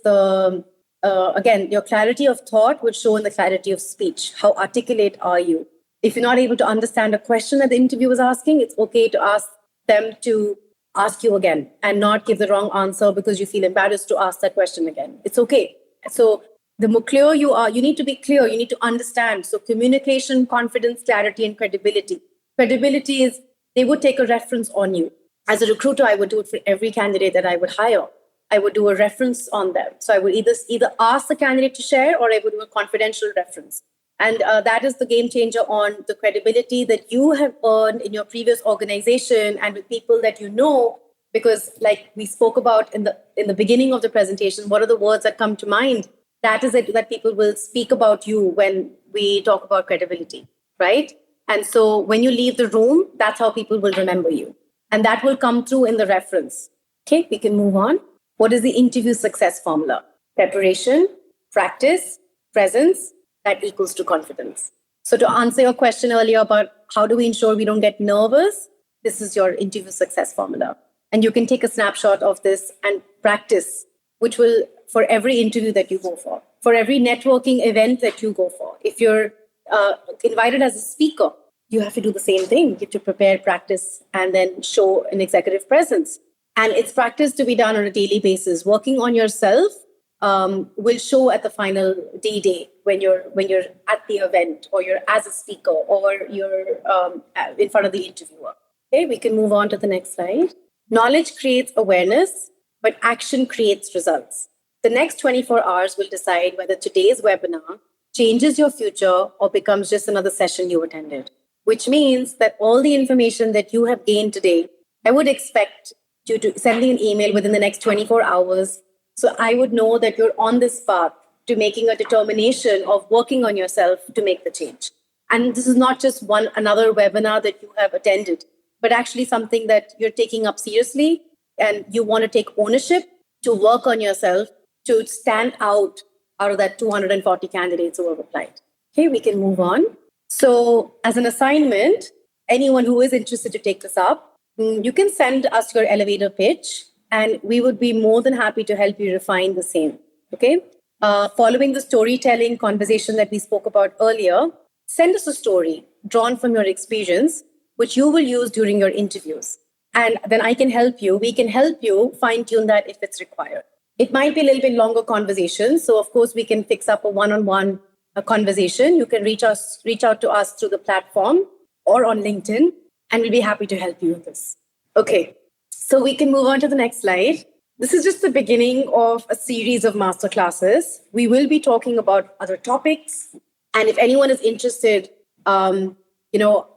again, your clarity of thought would show in the clarity of speech. How articulate are you? If you're not able to understand a question that the interviewer is asking, it's okay to ask them to ask you again and not give the wrong answer because you feel embarrassed to ask that question again. It's okay. So the more clear you are, you need to be clear. You need to understand. So communication, confidence, clarity, and credibility. Credibility is they would take a reference on you. As a recruiter, I would do it for every candidate that I would hire. I would do a reference on them. So I would either ask the candidate to share, or I would do a confidential reference. And that is the game changer on the credibility that you have earned in your previous organization and with people that you know. Because, like we spoke about in the beginning of the presentation, what are the words that come to mind? That is it, that people will speak about you when we talk about credibility, right? And so when you leave the room, that's how people will remember you. And that will come through in the reference. Okay, we can move on. What is the interview success formula? Preparation, practice, presence, that equals to confidence. So to answer your question earlier about how do we ensure we don't get nervous, this is your interview success formula. And you can take a snapshot of this and practice, which will, for every interview that you go for every networking event that you go for. If you're invited as a speaker, you have to do the same thing. You have to prepare, practice, and then show an executive presence. And it's practice to be done on a daily basis. Working on yourself will show at the final day when you're at the event, or you're as a speaker, or you're in front of the interviewer. Okay, we can move on to the next slide. Knowledge creates awareness, but action creates results. The next 24 hours will decide whether today's webinar changes your future or becomes just another session you attended, which means that all the information that you have gained today, I would expect you to send me an email within the next 24 hours. So I would know that you're on this path to making a determination of working on yourself to make the change. And this is not just another webinar that you have attended, but actually something that you're taking up seriously, and you want to take ownership to work on yourself to stand out of that 240 candidates who have applied. Okay, we can move on. So as an assignment, anyone who is interested to take this up, you can send us your elevator pitch, and we would be more than happy to help you refine the same. Okay. Following the storytelling conversation that we spoke about earlier, send us a story drawn from your experience, which you will use during your interviews. And then we can help you fine tune that if it's required. It might be a little bit longer conversation. So of course we can fix up a one-on-one conversation. You can reach out to us through the platform or on LinkedIn, and we'll be happy to help you with this. Okay, so we can move on to the next slide. This is just the beginning of a series of masterclasses. We will be talking about other topics. And if anyone is interested,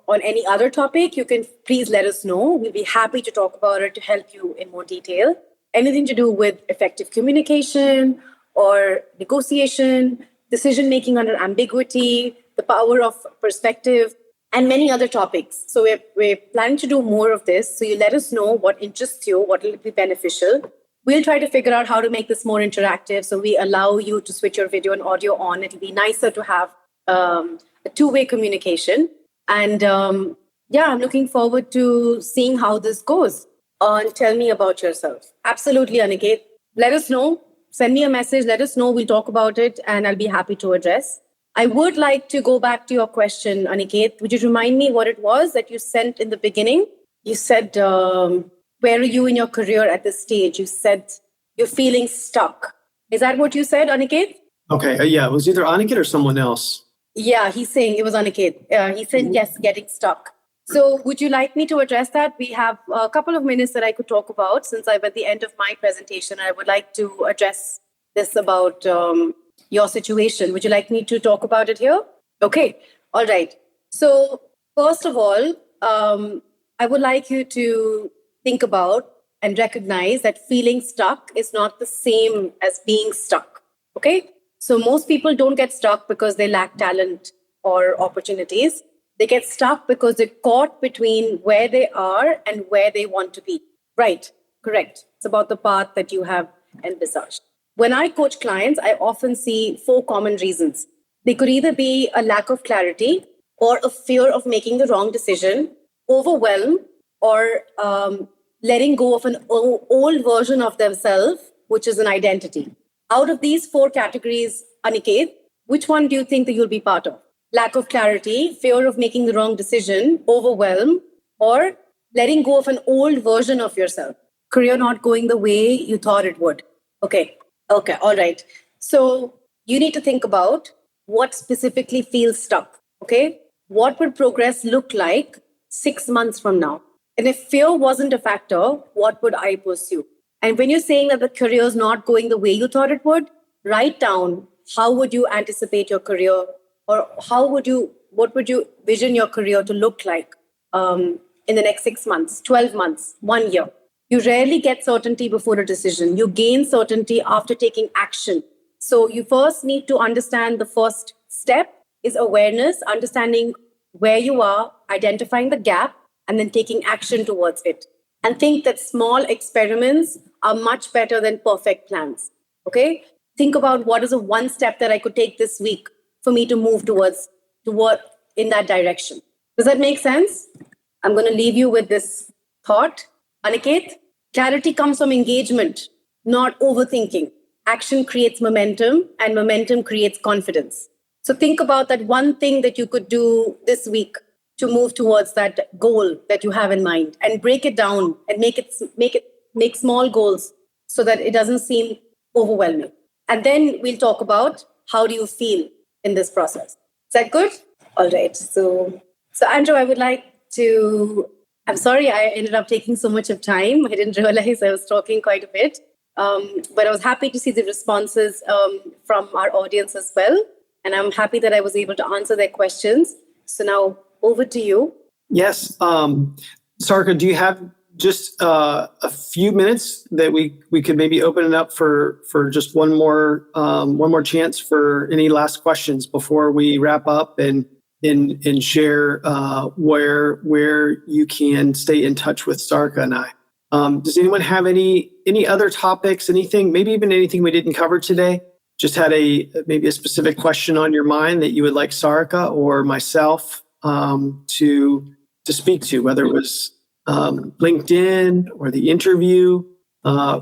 on any other topic, you can please let us know. We'll be happy to talk about it to help you in more detail. Anything to do with effective communication or negotiation, decision-making under ambiguity, the power of perspective, and many other topics. So we're planning to do more of this. So you let us know what interests you, what will be beneficial. We'll try to figure out how to make this more interactive. So we allow you to switch your video and audio on. It'll be nicer to have a two-way communication. And I'm looking forward to seeing how this goes. Tell me about yourself. Absolutely, Aniket. Let us know. Send me a message. Let us know. We'll talk about it, and I'll be happy to address. I would like to go back to your question, Aniket. Would you remind me what it was that you sent in the beginning? You said, where are you in your career at this stage? You said you're feeling stuck. Is that what you said, Aniket? Okay. Yeah, it was either Aniket or someone else. Yeah, he's saying it was Aniket. He said, yes, getting stuck. So would you like me to address that? We have a couple of minutes that I could talk about since I'm at the end of my presentation. I would like to address this about your situation. Would you like me to talk about it here? Okay. All right. So first of all, I would like you to think about and recognize that feeling stuck is not the same as being stuck. Okay. So most people don't get stuck because they lack talent or opportunities. They get stuck because they're caught between where they are and where they want to be. Right. Correct. It's about the path that you have envisaged. When I coach clients, I often see 4 common reasons. They could either be a lack of clarity or a fear of making the wrong decision, overwhelm, or letting go of an old version of themselves, which is an identity. Out of these 4 categories, Aniket, which one do you think that you'll be part of? Lack of clarity, fear of making the wrong decision, overwhelm, or letting go of an old version of yourself? Career not going the way you thought it would. Okay. All right. So you need to think about what specifically feels stuck. Okay. What would progress look like 6 months from now? And if fear wasn't a factor, what would I pursue? And when you're saying that the career is not going the way you thought it would, write down how would you anticipate your career, or what would you vision your career to look like in the next 6 months, 12 months, 1 year. You rarely get certainty before a decision. You gain certainty after taking action. So you first need to understand the first step is awareness, understanding where you are, identifying the gap, and then taking action towards it. And think that small experiments are much better than perfect plans. Okay? Think about what is the one step that I could take this week for me to move toward in that direction. Does that make sense? I'm going to leave you with this thought. Aniket, clarity comes from engagement, not overthinking. Action creates momentum, and momentum creates confidence. So think about that one thing that you could do this week to move towards that goal that you have in mind, and break it down and make small goals so that it doesn't seem overwhelming. And then we'll talk about how do you feel in this process. Is that good? All right. So Andrew, I would like to, I'm sorry I ended up taking so much of time. I didn't realize I was talking quite a bit. But I was happy to see the responses from our audience as well. And I'm happy that I was able to answer their questions. So now over to you. Yes. Sarika, do you have just a few minutes that we could maybe open it up for just one more chance for any last questions before we wrap up and share where you can stay in touch with Sarika and I. Does anyone have any other topics, anything, maybe even anything we didn't cover today? Just had maybe a specific question on your mind that you would like Sarika or myself to speak to, whether it was LinkedIn or the interview,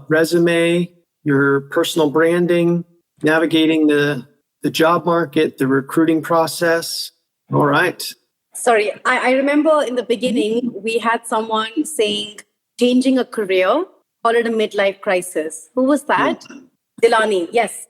resume, your personal branding, navigating the job market, the recruiting process. All right. Sorry, I remember in the beginning, we had someone saying, changing a career, call it a midlife crisis. Who was that? Dilani, yes.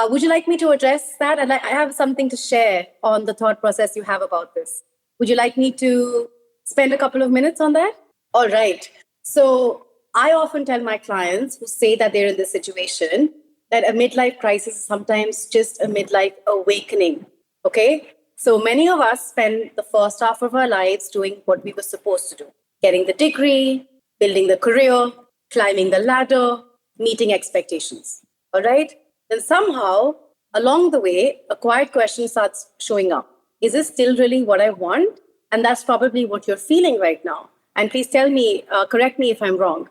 Would you like me to address that? And I have something to share on the thought process you have about this. Would you like me to spend a couple of minutes on that? All right. So I often tell my clients who say that they're in this situation that a midlife crisis is sometimes just a midlife awakening. Okay? So many of us spend the first half of our lives doing what we were supposed to do, getting the degree, building the career, climbing the ladder, meeting expectations. All right? Then somehow, along the way, a quiet question starts showing up. Is this still really what I want? And that's probably what you're feeling right now. And please tell me, correct me if I'm wrong.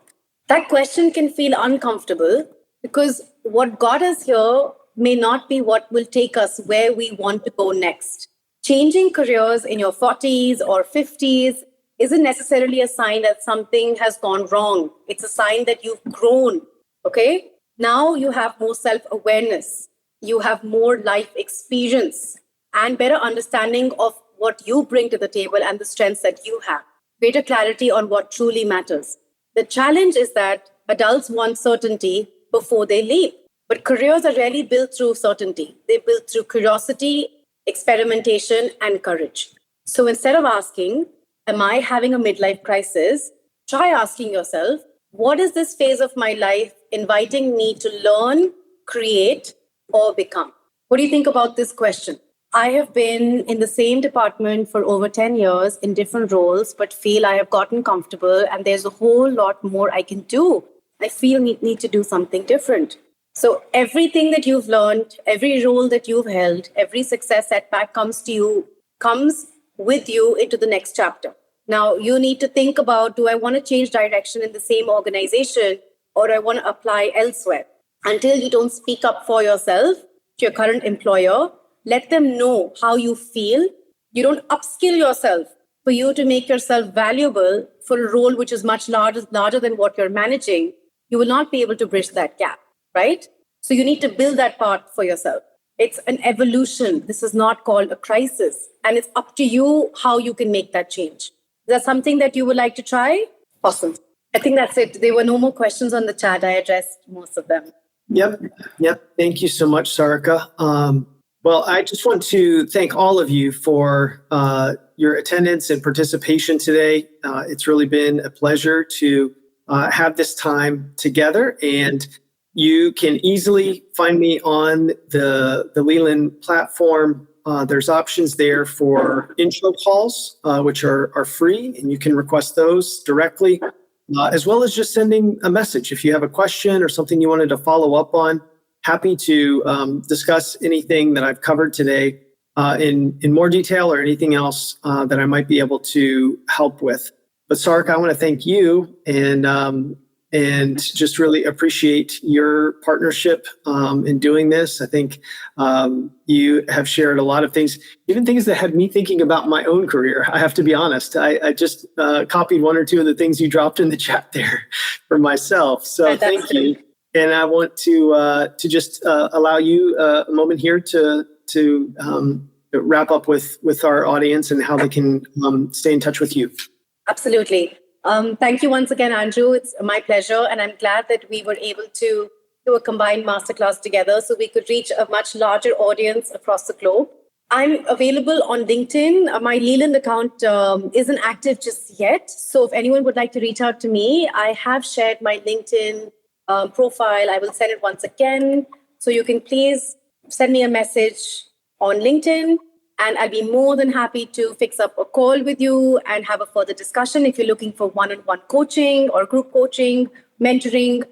That question can feel uncomfortable because what got us here may not be what will take us where we want to go next. Changing careers in your 40s or 50s isn't necessarily a sign that something has gone wrong. It's a sign that you've grown, okay? Now you have more self-awareness. You have more life experience and better understanding of what you bring to the table and the strengths that you have. Greater clarity on what truly matters. The challenge is that adults want certainty before they leave. But careers are rarely built through certainty. They're built through curiosity, experimentation, and courage. So instead of asking, am I having a midlife crisis? Try asking yourself, what is this phase of my life inviting me to learn, create, or become? What do you think about this question? I have been in the same department for over 10 years in different roles, but feel I have gotten comfortable and there's a whole lot more I can do. I feel need to do something different. So everything that you've learned, every role that you've held, every success setback comes with you into the next chapter. Now you need to think about, do I want to change direction in the same organization or do I want to apply elsewhere? Until you don't speak up for yourself to your current employer, let them know how you feel. You don't upskill yourself for you to make yourself valuable for a role which is much larger than what you're managing. You will not be able to bridge that gap, right? So you need to build that part for yourself. It's an evolution. This is not called a crisis. And it's up to you how you can make that change. Is that something that you would like to try? Awesome. I think that's it. There were no more questions on the chat. I addressed most of them. Yep. Thank you so much, Sarika. Well, I just want to thank all of you for your attendance and participation today. It's really been a pleasure to have this time together. And you can easily find me on the Leland platform. There's options there for intro calls, which are free, and you can request those directly, as well as just sending a message. If you have a question or something you wanted to follow up on, happy to discuss anything that I've covered today in more detail or anything else that I might be able to help with. But Sarika, I want to thank you and just really appreciate your partnership in doing this. I think you have shared a lot of things, even things that had me thinking about my own career. I have to be honest. I just copied one or two of the things you dropped in the chat there for myself. So thank you. And I want to just allow you a moment here to wrap up with our audience and how they can stay in touch with you. Absolutely. Thank you once again, Andrew. It's my pleasure. And I'm glad that we were able to do a combined masterclass together so we could reach a much larger audience across the globe. I'm available on LinkedIn. My Leland account isn't active just yet. So if anyone would like to reach out to me, I have shared my LinkedIn profile. I will send it once again. So you can please send me a message on LinkedIn, and I'll be more than happy to fix up a call with you and have a further discussion. If you're looking for one-on-one coaching or group coaching, mentoring,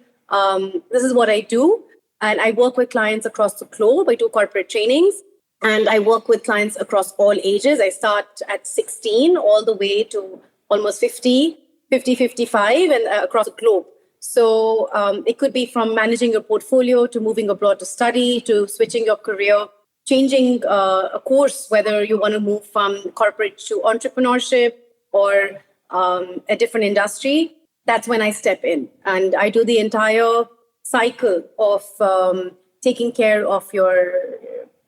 this is what I do. And I work with clients across the globe. I do corporate trainings, and I work with clients across all ages. I start at 16 all the way to almost 50, 55, and across the globe. So it could be from managing your portfolio to moving abroad to study, to switching your career, changing a course, whether you want to move from corporate to entrepreneurship or a different industry. That's when I step in. And I do the entire cycle of taking care of your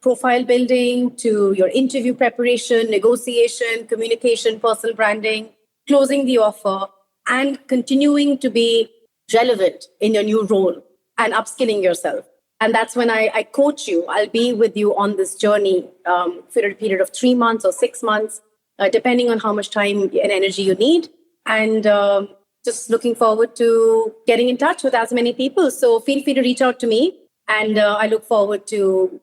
profile building to your interview preparation, negotiation, communication, personal branding, closing the offer, and continuing to be relevant in your new role and upskilling yourself. And that's when I coach you. I'll be with you on this journey for a period of 3 months or 6 months, depending on how much time and energy you need. And just looking forward to getting in touch with as many people. So feel free to reach out to me. And I look forward to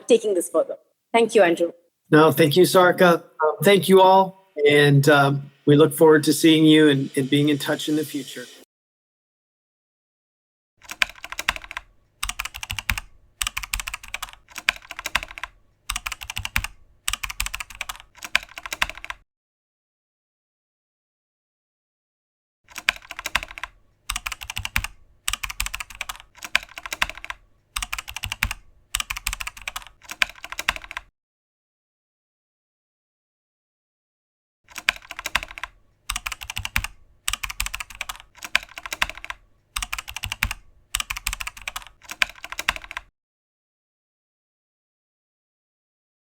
taking this further. Thank you, Andrew. No, thank you, Sarika. Thank you all. And we look forward to seeing you and being in touch in the future.